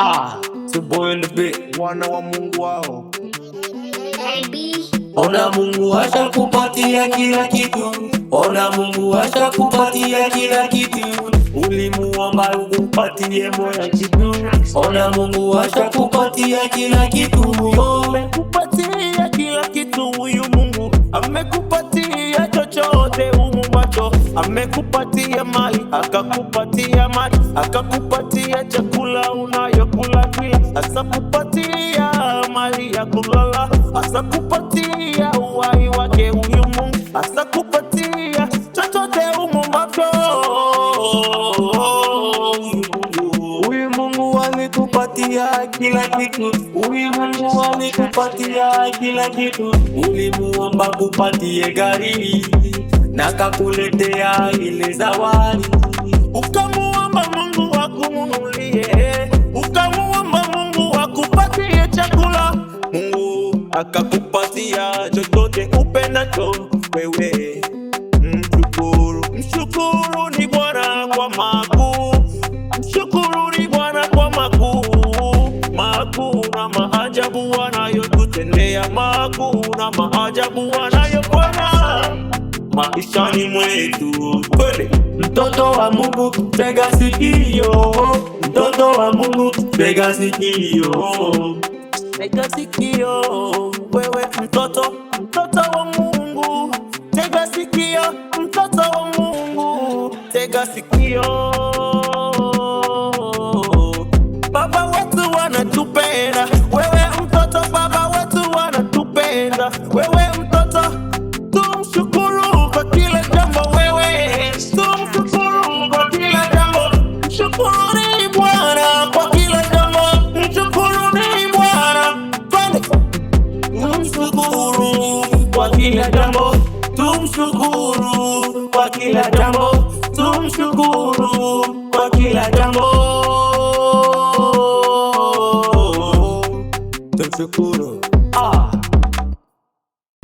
The boy in the bit, wana wa Mungu wao. Ona Mungu ashakupatia kila kitu. Ona Mungu ashakupatia kila kitu. Ulimuomba ukupatie moyo kitu. Ona Mungu ashakupatia kila kitu. Amekupatia kila kitu huyu Mungu. Amekupatia chochote umuombacho. Amekupatia mali, akakupatia mali, akakupatia chakula unayokula kila. Asakupatia mali ya kulala, asakupatia uhai wake huyu Mungu. Asakupatia chochote umuombacho. Huyu Mungu alikupatia kila kitu. Huyu Mungu alikupatia kila kitu. Ulimuomba kupatie gari na kakuletea ile zawadi. Ukamuomba Mungu akununulie, ukamuomba Mungu akupatie chakula. Mungu akakupatia chochote upendacho wewe. Mshukuru, mshukuru ni Bwana kwa makuu. Mshukuru ni Bwana kwa makuu. Makuu na maajabu wanayotutendea, makuu na maajabu wanayofanya maishani mwetu. Mtoto wa Mungu tega sikio. Mtoto wa Mungu tega sikio. Tega sikio wewe mtoto wa Mungu. Tega sikio mtoto wa Mungu. Tega sikio. Baba wetu wanatupenda. Wewe mtoto, baba wetu wanatupenda. Wewe mtoto, tumshukuru kwa kila jambo. Wewe tumshukuru kwa kila jambo. Mshukuruni Bwana kwa kila jambo. Mshukuruni Bwana. Tumshukuru kwa kila jambo. Tumshukuru kwa kila jambo.